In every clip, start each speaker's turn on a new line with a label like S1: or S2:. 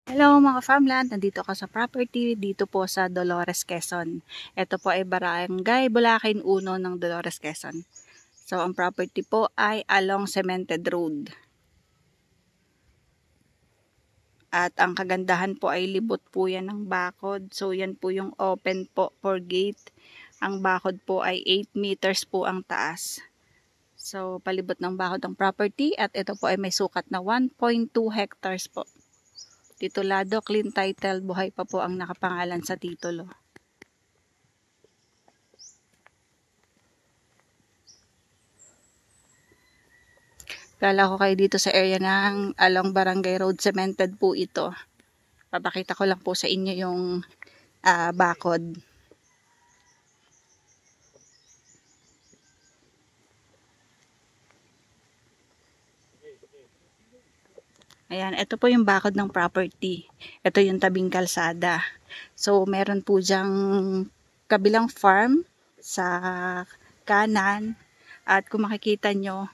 S1: Hello mga farmland, nandito ako sa property dito po sa Dolores, Quezon. Ito po ay Barangay Bulakin 1 ng Dolores, Quezon. So ang property po ay along Cemented Road. At ang kagandahan po ay libot po yan ng bakod. So yan po yung open po for gate. Ang bakod po ay 8 meters po ang taas. So palibot ng bakod ang property at ito po ay may sukat na 1.2 hectares po. Titulado, clean title, buhay pa po ang nakapangalan sa titulo. Kala ko kayo dito sa area ng along Barangay Road, cemented po ito. Papakita ko lang po sa inyo yung bakod. Ayan, ito po yung bakod ng property. Ito yung tabing kalsada. So, meron po dyang kabilang farm sa kanan. At kung makikita nyo,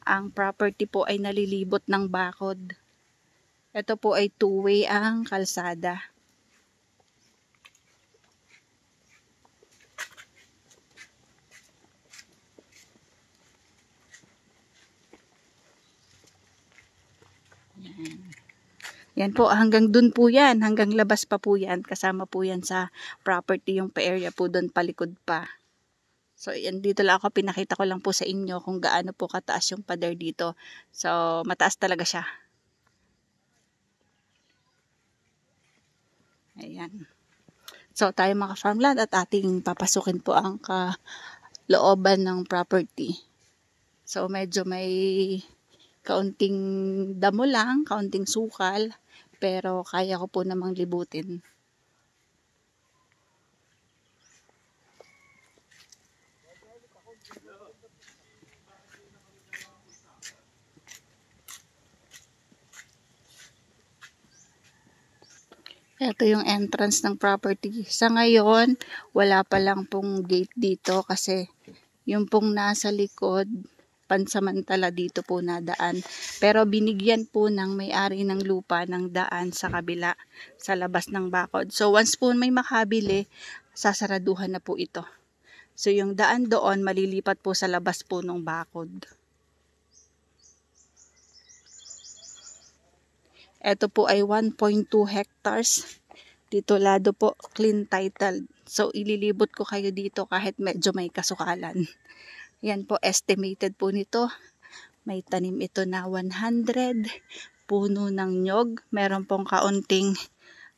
S1: ang property po ay nalilibot ng bakod. Ito po ay two-way ang kalsada. Yan po, hanggang dun po yan, hanggang labas pa po yan, kasama po yan sa property, yung pa-area po dun palikod pa. So, yan, dito lang ako, pinakita ko lang po sa inyo kung gaano po kataas yung pader dito. So, mataas talaga siya. Ayan. So, tayo mga farmland at ating papasukin po ang kalooban ng property. So, medyo may kaunting damo lang, kaunting sukal, pero kaya ko po namang libutin. Ito yung entrance ng property. Sa ngayon, wala pa lang pong gate dito kasi yung pong nasa likod, pansamantala dito po nadaan. Pero binigyan po ng may-ari ng lupa ng daan sa kabila, sa labas ng bakod. So once po may makabili, sasaraduhan na po ito. So yung daan doon, malilipat po sa labas po ng bakod. Ito po ay 1.2 hectares. Titulado po, clean title. So, ililibot ko kayo dito kahit medyo may kasukalan. Yan po, estimated po nito. May tanim ito na 100. Puno ng nyog. Meron pong kaunting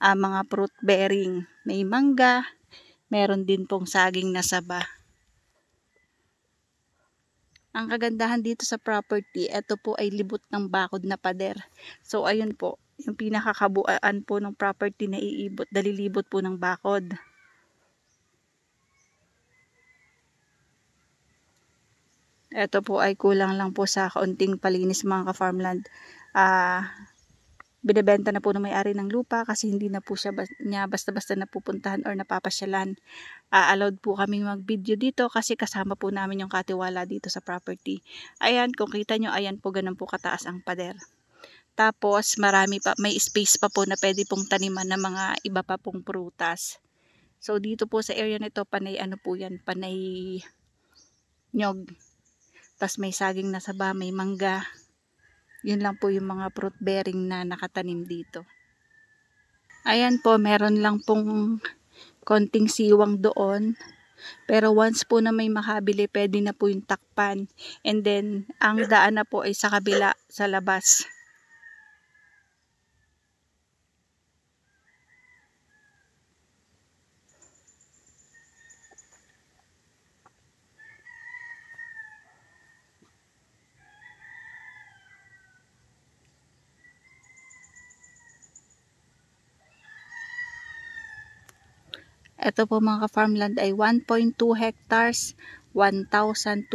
S1: mga fruit bearing. May mangga. Meron din pong saging na saba. Ang kagandahan dito sa property, ito po ay libot ng bakod na pader. So, ayun po, yung pinakakabuuan po ng property na iibot, dalilibot po ng bakod. Ito po ay kulang lang po sa kaunting palinis mga ka-farmland. Binibenta na po ng may-ari ng lupa kasi hindi na po niya basta-basta napupuntahan or napapasyalan. Allowed po kami mag-video dito kasi kasama po namin yung katiwala dito sa property. Ayan, kung kita nyo, ayan po, ganun po kataas ang pader. Tapos marami pa, may space pa po na pwede pong taniman ng mga iba pa pong prutas. So dito po sa area nito, panay ano po yan, panay nyog. Tapos may saging na saba, may mangga. Yun lang po yung mga fruit bearing na nakatanim dito. Ayan po, meron lang pong konting siwang doon. Pero once po na may makabili, pwede na po yung takpan. And then, ang daan na po ay sa kabila, sa labas. Ito po mga farmland ay 1.2 hectares, 1,200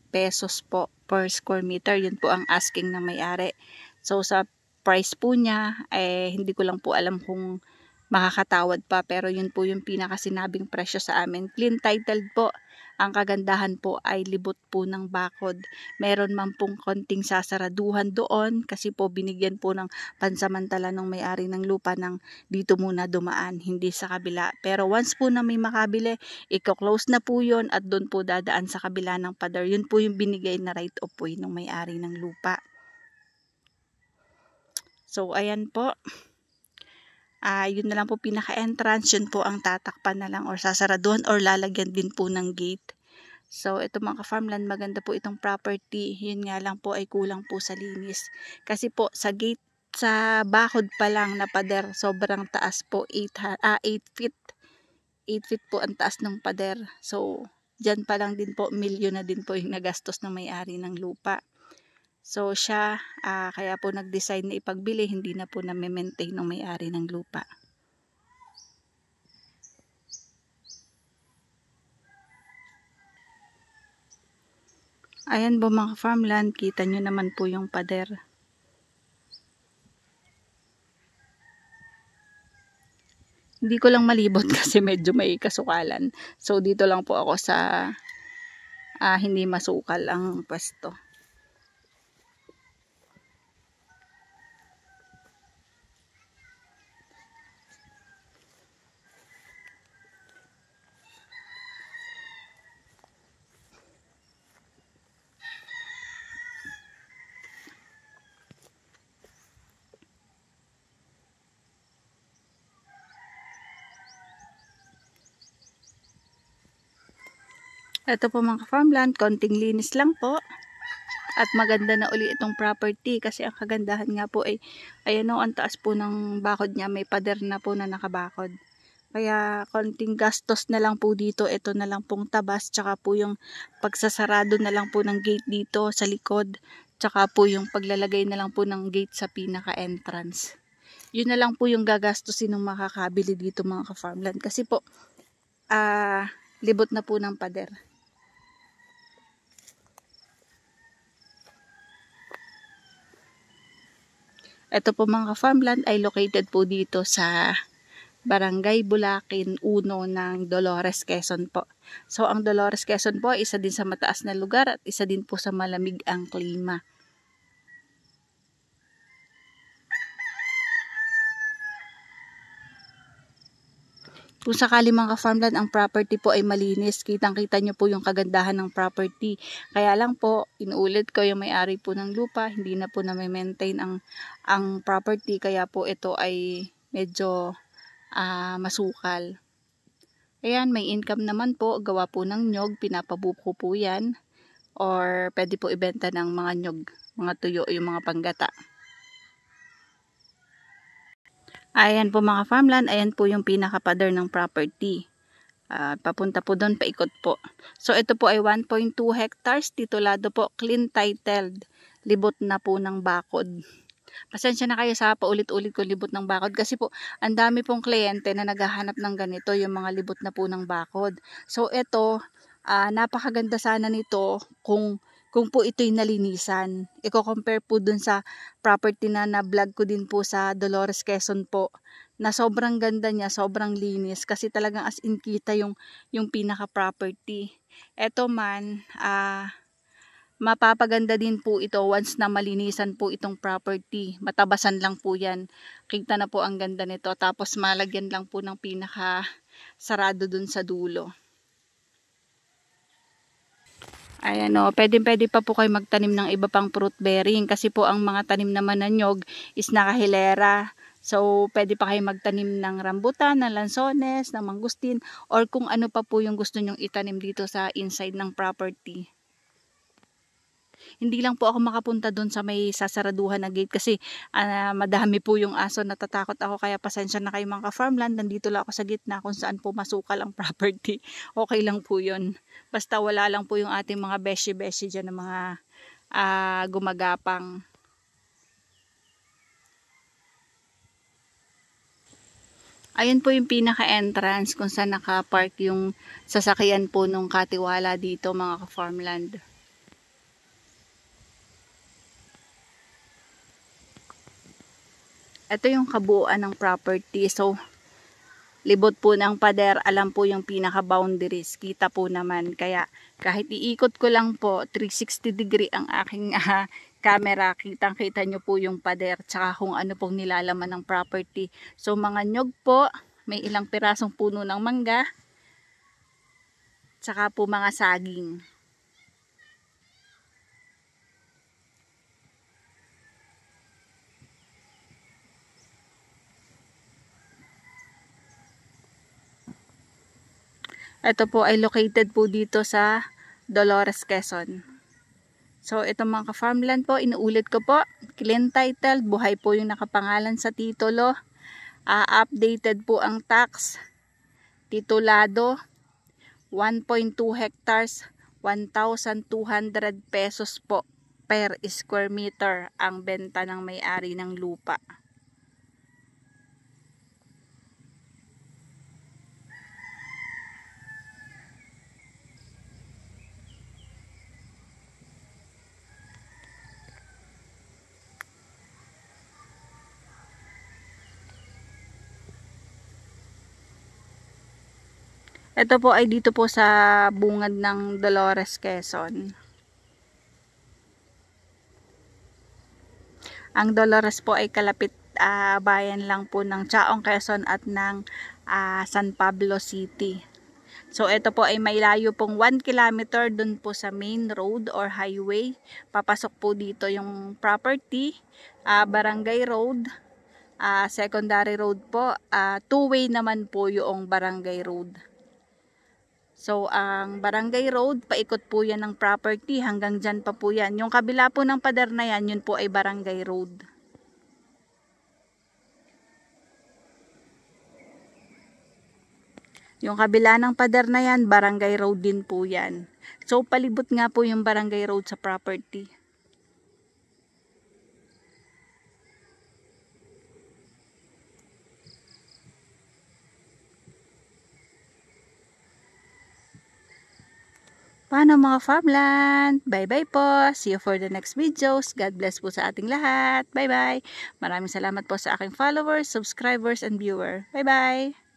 S1: pesos po per square meter. Yun po ang asking ng may-ari. So sa price po niya, hindi ko lang po alam kung makakatawad pa, pero yun po yung pinakasinabing presyo sa amin. Clean titled po Ang kagandahan po ay libot po ng bakod. Meron man pong konting sasaraduhan doon kasi po binigyan po ng pansamantala ng may-ari ng lupa ng dito muna dumaan, hindi sa kabila. Pero once po na may makabili, i-close na po yun at doon po dadaan sa kabila ng pader. Yun po yung binigay na right of way ng may-ari ng lupa. So, ayan po. Yun na lang po pinaka-entrance, yun po ang tatakpan na lang or sasaraduhan or lalagyan din po ng gate. So, ito mga ka-farmland, maganda po itong property. Yun nga lang po ay kulang po sa linis. Kasi po sa gate, sa bakod pa lang na pader, sobrang taas po, 8 feet. 8 feet po ang taas ng pader. So, dyan pa lang din po, milyon na din po yung nagastos ng may-ari ng lupa. So siya, kaya po nag-decide na ipagbili, hindi na po na-maintain ng may-ari ng lupa. Ayan po mga farmland, kita nyo naman po yung pader. Hindi ko lang malibot kasi medyo may kasukalan. So dito lang po ako sa hindi masukal ang pwesto. Ito po mga farmland, konting linis lang po. At maganda na uli itong property kasi ang kagandahan nga po ay ayan o, ang taas po ng bakod niya, may pader na po na nakabakod. Kaya konting gastos na lang po dito, ito na lang pong tabas, tsaka po yung pagsasarado na lang po ng gate dito sa likod, tsaka po yung paglalagay na lang po ng gate sa pinaka-entrance. Yun na lang po yung gagastusin ng makakabili dito mga ka-farmland kasi po libot na po ng pader. Ito po mga farmland ay located po dito sa Barangay Bulakin 1 ng Dolores, Quezon po. So ang Dolores, Quezon po isa din sa mataas na lugar at isa din po sa malamig ang klima. Kung sakali mga farmland ang property po ay malinis, kitang-kita nyo po yung kagandahan ng property. Kaya lang po, inuulit ko yung may-ari po ng lupa, hindi na po na-maintain ang property, kaya po ito ay medyo masukal. Ayan, may income naman po, gawa po ng nyog, pinapabuko po yan. Or pwede po ibenta ng mga nyog, mga tuyo, yung mga panggata. Ayan po mga farmland, ayan po yung pinaka-pader ng property. Papunta po doon, paikot po. So ito po ay 1.2 hectares, titulado po, clean titled, libot na po ng bakod. Pasensya na kayo sa paulit-ulit ko libot ng bakod kasi po ang dami pong kliyente na naghahanap ng ganito, yung mga libot na po ng bakod. So ito, napakaganda sana nito kung po ito'y nalinisan. Iko-compare po dun sa property na vlog ko din po sa Dolores, Quezon po, na sobrang ganda niya, sobrang linis kasi talagang as in kita yung pinaka-property. Ito man, mapapaganda din po ito once na malinisan po itong property. Matabasan lang po yan. Kita na po ang ganda nito. Tapos malagyan lang po ng pinaka sarado dun sa dulo. Ayan o, pwede pa po kayo magtanim ng iba pang fruit bearing kasi po ang mga tanim naman na nyog is nakahilera. So, pwede pa kayo magtanim ng rambutan, ng lansones, ng mangustin, or kung ano pa po yung gusto nyong itanim dito sa inside ng property. Hindi lang po ako makapunta doon sa may sasaraduhan na gate kasi madami po yung aso, natatakot ako, kaya pasensya na kayo mga ka-farmland, nandito lang ako sa gitna kung saan po masukal ang property. Okay lang po yun. Basta wala lang po yung ating mga beshi-beshi dyan ng mga gumagapang. Ayun po yung pinaka-entrance kung saan naka-park yung sasakyan po nung katiwala dito mga ka-farmland. Ito yung kabuuan ng property. So, libot po ng pader, alam po yung pinaka-boundaries. Kita po naman. Kaya kahit iikot ko lang po, 360 degree ang aking camera. Kitang-kita nyo po yung pader. Tsaka kung ano pong nilalaman ng property. So mga nyog po, may ilang pirasong puno ng mangga. Tsaka po mga saging. Ito po ay located po dito sa Dolores, Quezon. So, itong mga ka-farmland po, inuulit ko po, clean title, buhay po yung nakapangalan sa titulo, updated po ang tax, titulado, 1.2 hectares, 1,200 pesos po per square meter ang benta ng may-ari ng lupa. Ito po ay dito po sa bungad ng Dolores, Quezon. Ang Dolores po ay kalapit bayan lang po ng Chaong, Quezon at ng San Pablo City. So ito po ay may layo pong 1 kilometer dun po sa main road or highway. Papasok po dito yung property, barangay road, secondary road po, two-way naman po yung barangay road. So, ang barangay road, paikot po yan ng property, hanggang dyan pa po yan. Yung kabila po ng pader na yan, yun po ay barangay road. Yung kabila ng pader na yan, barangay road din po yan. So, palibot nga po yung barangay road sa property. Paano mga farmland? Bye-bye po. See you for the next videos. God bless po sa ating lahat. Bye-bye. Maraming salamat po sa aking followers, subscribers, and viewer. Bye-bye.